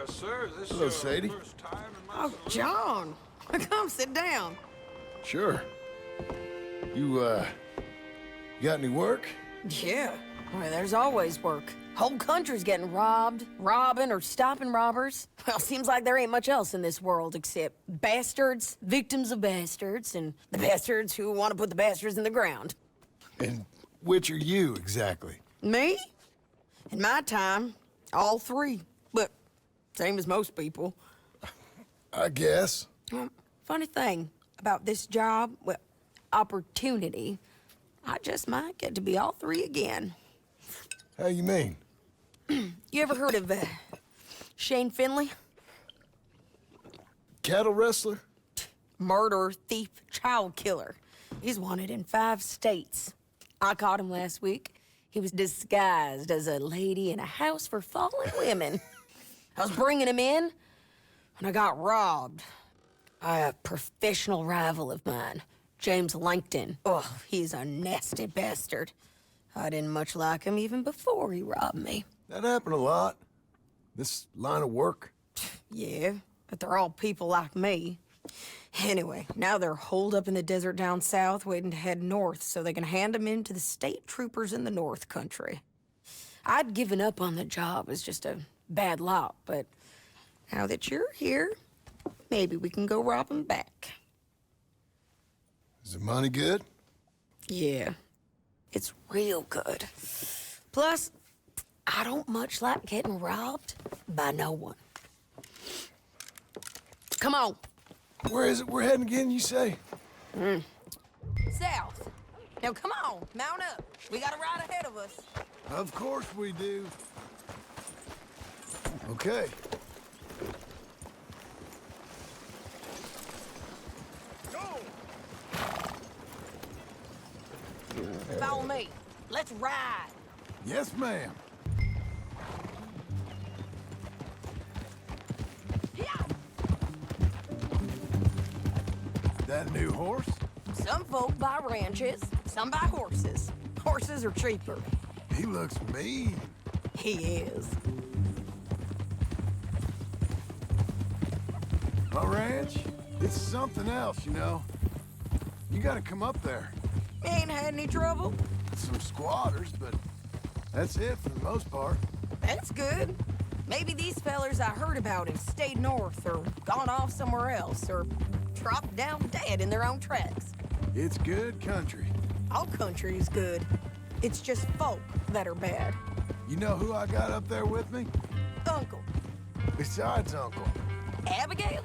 Yes, sir. This Hello, is Sadie. first time in my Oh, John. Come sit down. Sure. You got any work? Yeah. Well, there's always work. Whole country's getting robbed, robbing, or stopping robbers. Well, seems like there ain't much else in this world except bastards, victims of bastards, and the bastards who want to put the bastards in the ground. And which are you, exactly? Me? In my time, all three. But same as most people. I guess. Funny thing about this job, well, opportunity, I just might get to be all three again. How you mean? You ever heard of Shane Finley? Cattle wrestler? Murderer, thief, child killer. He's wanted in 5 states. I caught him last week. He was disguised as a lady in a house for fallen women. I was bringing him in when I got robbed by a professional rival of mine, James Langton. Oh, he's a nasty bastard. I didn't much like him even before he robbed me. That happened a lot. This line of work. Yeah, but they're all people like me. Anyway, now they're holed up in the desert down south, waiting to head north so they can hand them in to the state troopers in the North Country. I'd given up on the job as just a bad lot, but now that you're here, maybe we can go rob them back. Is the money good? Yeah, it's real good. Plus, I don't much like getting robbed by no one. Come on. Where is it we're heading again, you say? South. Now, come on, mount up. We got a ride ahead of us. Of course we do. Okay. Follow me. Let's ride. Yes, ma'am. That new horse? Some folk buy ranches, some buy horses. Horses are cheaper. He looks mean. He is. My ranch, it's something else, you know. You gotta come up there. Ain't had any trouble? Some squatters, but that's it for the most part. That's good. Maybe these fellers I heard about have stayed north or gone off somewhere else or dropped down dead in their own tracks. It's good country. All country is good. It's just folk that are bad. You know who I got up there with me? Uncle. Besides Uncle. Abigail?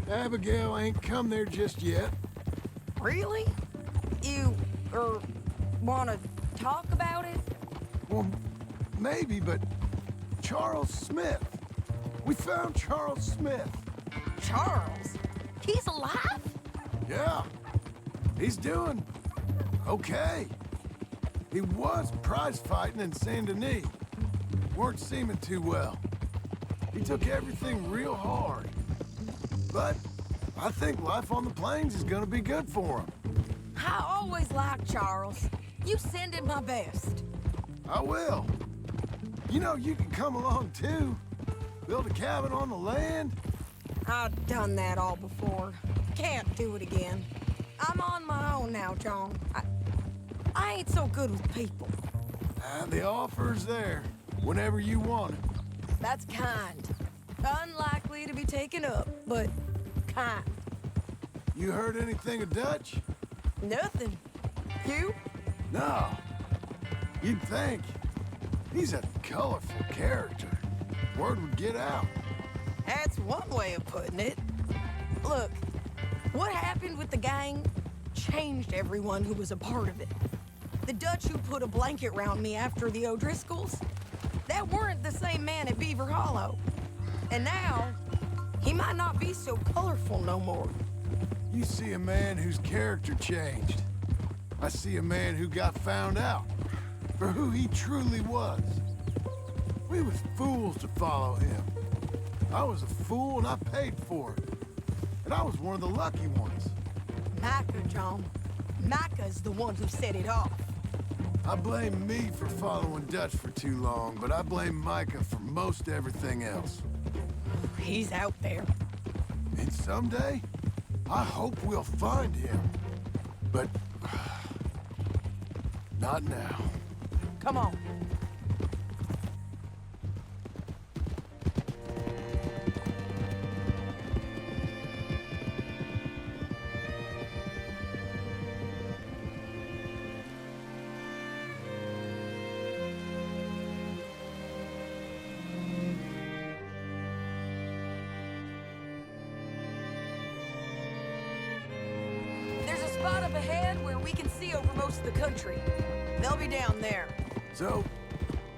Abigail ain't come there just yet. Really? You, wanna talk about it? Well, maybe, but Charles Smith. We found Charles Smith. Charles? He's alive? Yeah. He's doing okay. He was prize fighting in Saint Denis. Weren't seeming too well. He took everything real hard. But I think life on the plains is gonna be good for him. I always liked Charles. You send him my best. I will. You know, you can come along too. Build a cabin on the land. I've done that all before. Can't do it again. I'm on my own now, John. I ain't so good with people. The offer's there whenever you want it. That's kind. Unlikely to be taken up, but kind. You heard anything of Dutch? Nothing. You? No. You'd think. He's a colorful character. Word would get out. That's one way of putting it. Look, what happened with the gang changed everyone who was a part of it. The Dutch who put a blanket round me after the O'Driscolls, that weren't the same man at Beaver Hollow. And now, he might not be so colorful no more. You see a man whose character changed. I see a man who got found out for who he truly was. We was fools to follow him. I was a fool and I paid for it. And I was one of the lucky ones. Micah, John. Micah's the one who set it off. I blame me for following Dutch for too long, but I blame Micah for most everything else. He's out there. And someday, I hope we'll find him. But... not now. Come on. Spot up ahead where we can see over most of the country. They'll be down there. So,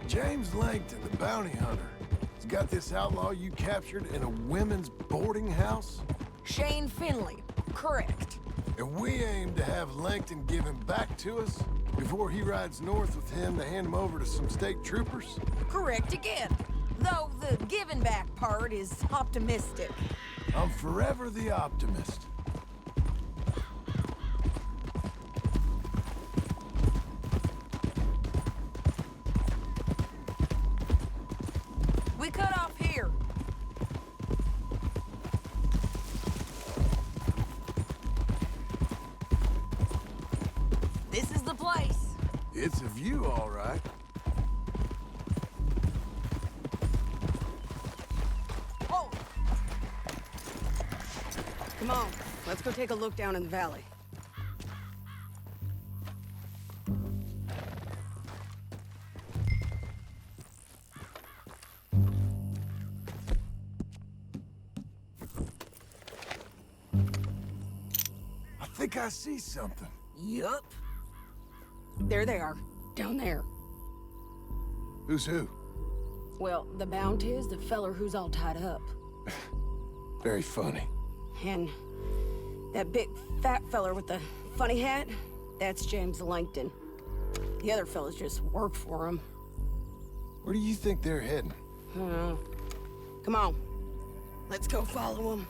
James Langton, the bounty hunter, has got this outlaw you captured in a women's boarding house? Shane Finley, correct. And we aim to have Langton give him back to us before he rides north with him to hand him over to some state troopers? Correct again. Though the giving back part is optimistic. I'm forever the optimist. We cut off here. This is the place. It's a view, all right. Oh! Come on, let's go take a look down in the valley. I think I see something. Yup. There they are, down there. Who's who? Well, the bounty is the feller who's all tied up. Very funny. And that big fat feller with the funny hat, that's James Langton. The other fellas just work for him. Where do you think they're heading? Come on, let's go follow them.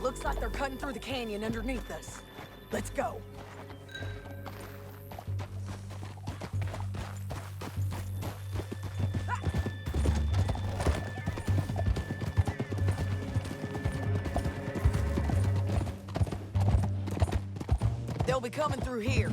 Looks like they're cutting through the canyon underneath us. Let's go. They'll be coming through here.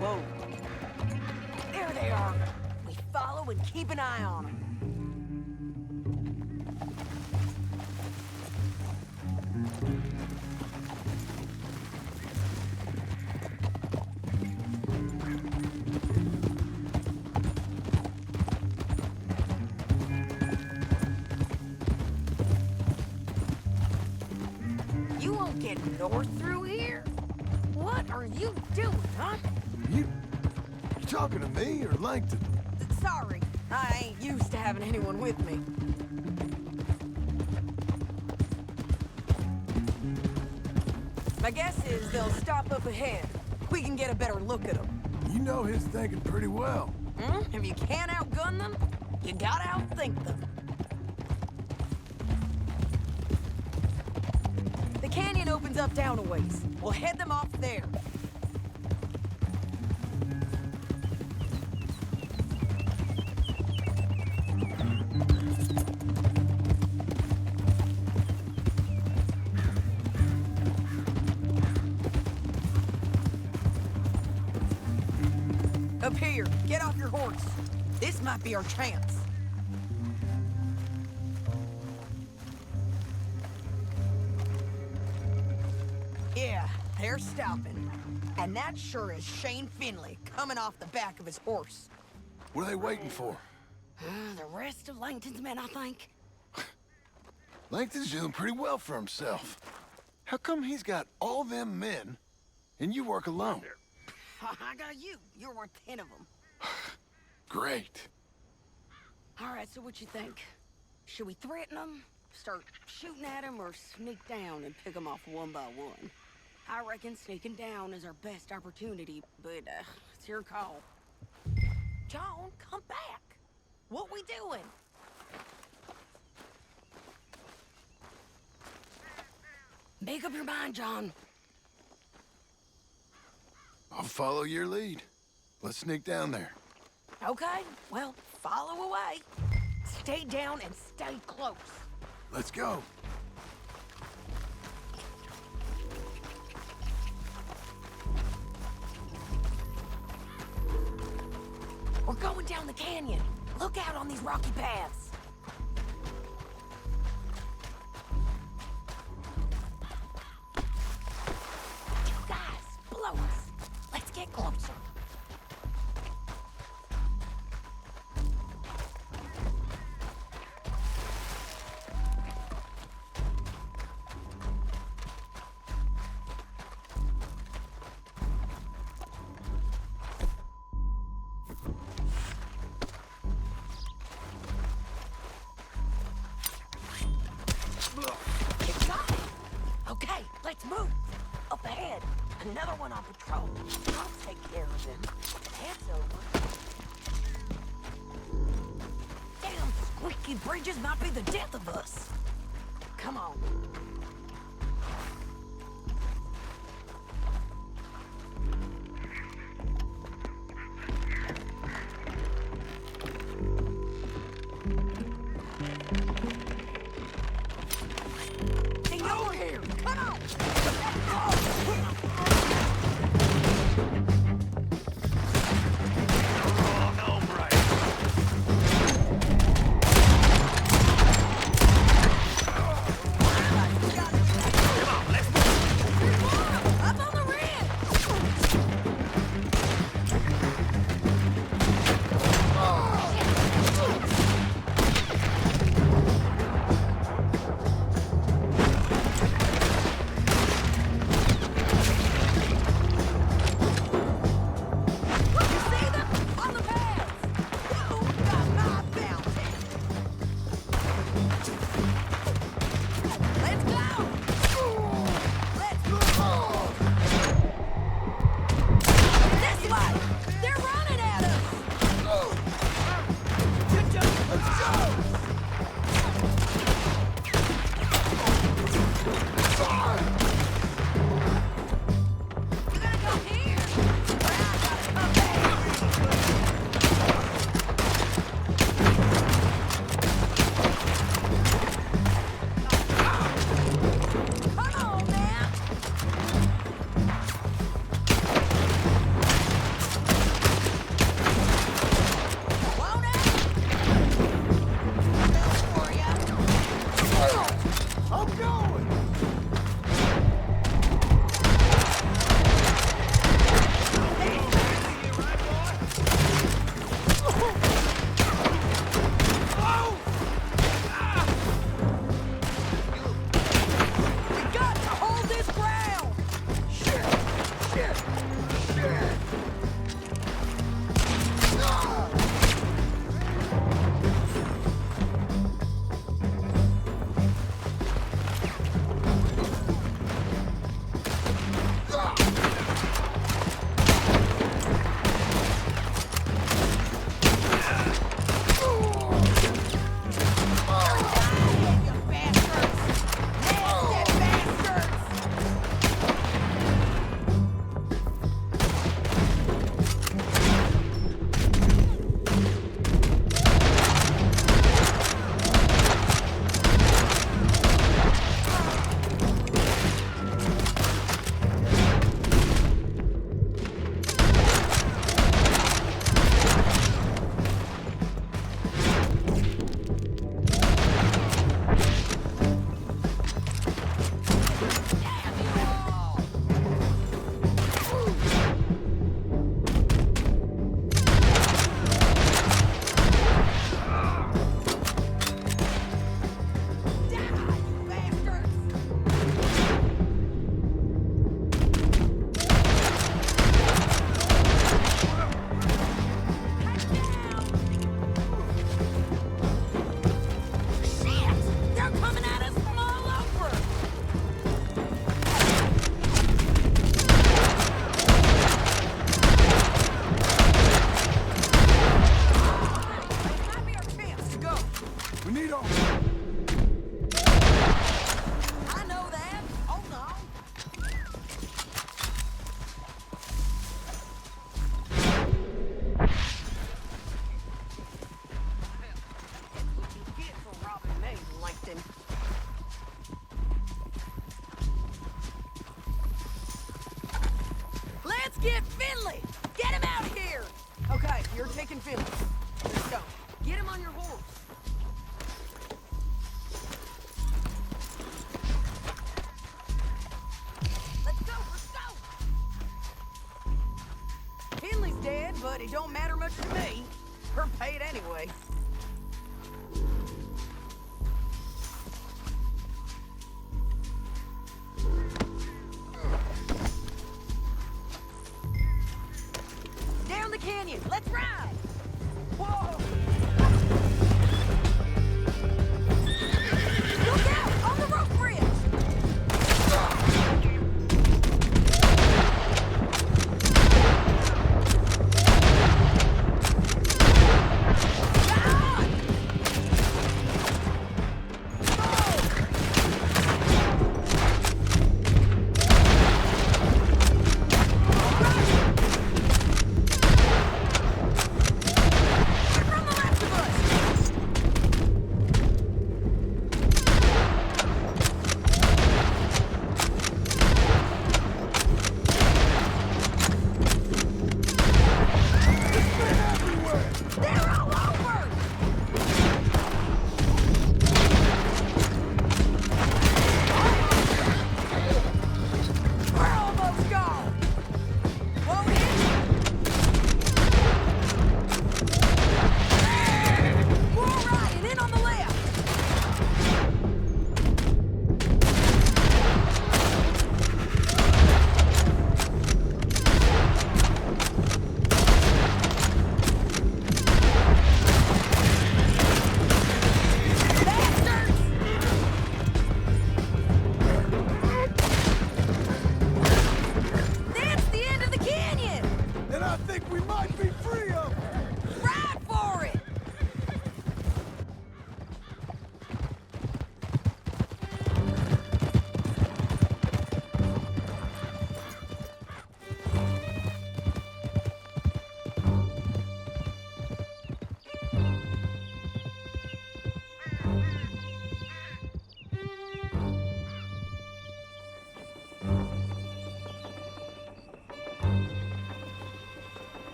Whoa. There they are. We follow and keep an eye on them. You won't get north through here? What are you doing, huh? You talking to me or Langton? Sorry, I ain't used to having anyone with me. My guess is they'll stop up ahead. We can get a better look at them. You know his thinking pretty well. If you can't outgun them, you gotta outthink them. The canyon opens up down a ways. We'll head them off there. Up here, get off your horse. This might be our chance. Yeah, they're stopping. And that sure is Shane Finley coming off the back of his horse. What are they waiting for? The rest of Langton's men, I think. Langton's doing pretty well for himself. How come he's got all them men, and you work alone? I got you. You're worth 10 of them. Great. All right, so what you think? Should we threaten them, start shooting at them, or sneak down and pick them off one by one? I reckon sneaking down is our best opportunity, but it's your call. John, come back. What we doing? Make up your mind, John. I'll follow your lead. Let's sneak down there. Okay, well, follow away. Stay down and stay close. Let's go. We're going down the canyon. Look out on these rocky paths. Guys, below us. Let's get closer. Okay, let's move. Up ahead, another one on patrol. I'll take care of him. That's over. Damn squeaky bridges might be the death of us. Come on. Get Finley! Get him out of here! Okay, you're taking Finley. Let's go. Get him on your horse. Let's go, let's go! Finley's dead, but it don't matter much to me. We're paid anyway. Down the canyon, let's ride! Whoa! Look out! On the rope bridge!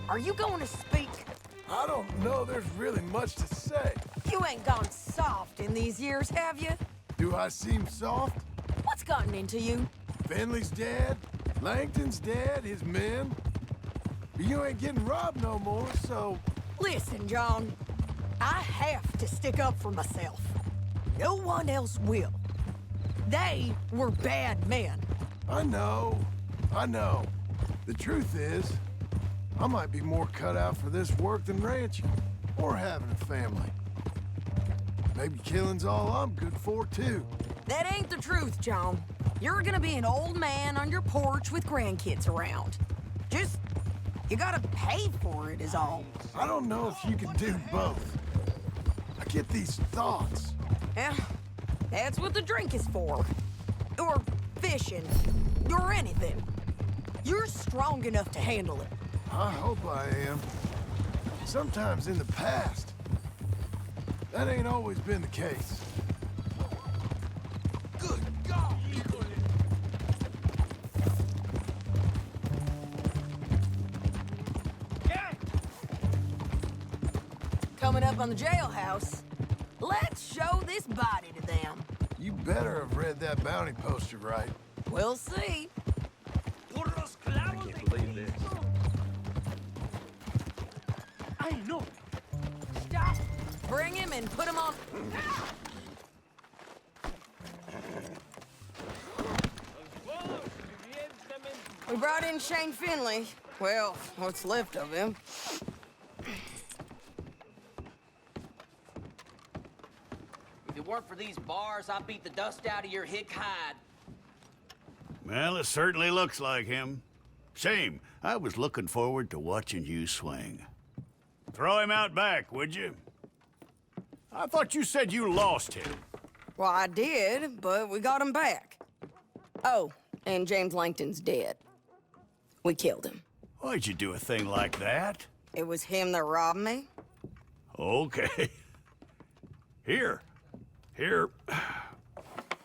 Are you going to speak? I don't know there's really much to say. You ain't gone soft in these years, have you? Do I seem soft? What's gotten into you? Finley's dead, Langton's dead, his men. But you ain't getting robbed no more, so... Listen, John. I have to stick up for myself. No one else will. They were bad men. I know. The truth is, I might be more cut out for this work than ranching, or having a family. Maybe killing's all I'm good for, too. That ain't the truth, John. You're gonna be an old man on your porch with grandkids around. Just, you gotta pay for it is all. I don't know if you can do both. I get these thoughts. Yeah, that's what the drink is for. Or fishing, or anything. You're strong enough to handle it. I hope I am. Sometimes in the past, that ain't always been the case. Good God! Coming up on the jailhouse, let's show this body to them. You better have read that bounty poster right. We'll see. I can't believe this. I know. Stop. Bring him and put him on. We brought in Shane Finley. Well, what's left of him. If it weren't for these bars, I'd beat the dust out of your hick hide. Well, it certainly looks like him. Shame. I was looking forward to watching you swing. Throw him out back, would you? I thought you said you lost him. Well, I did, but we got him back. Oh, and James Langton's dead. We killed him. Why'd you do a thing like that? It was him that robbed me. Okay. Here.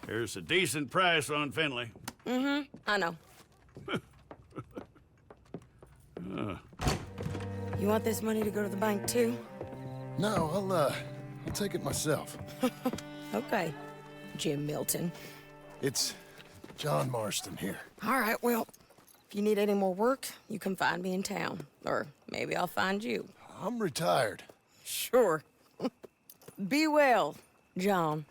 Here's a decent price on Finley. I know. You want this money to go to the bank, too? No, I'll take it myself. Okay, Jim Milton. It's John Marston here. All right, well, if you need any more work, you can find me in town. Or maybe I'll find you. I'm retired. Sure. Be well, John.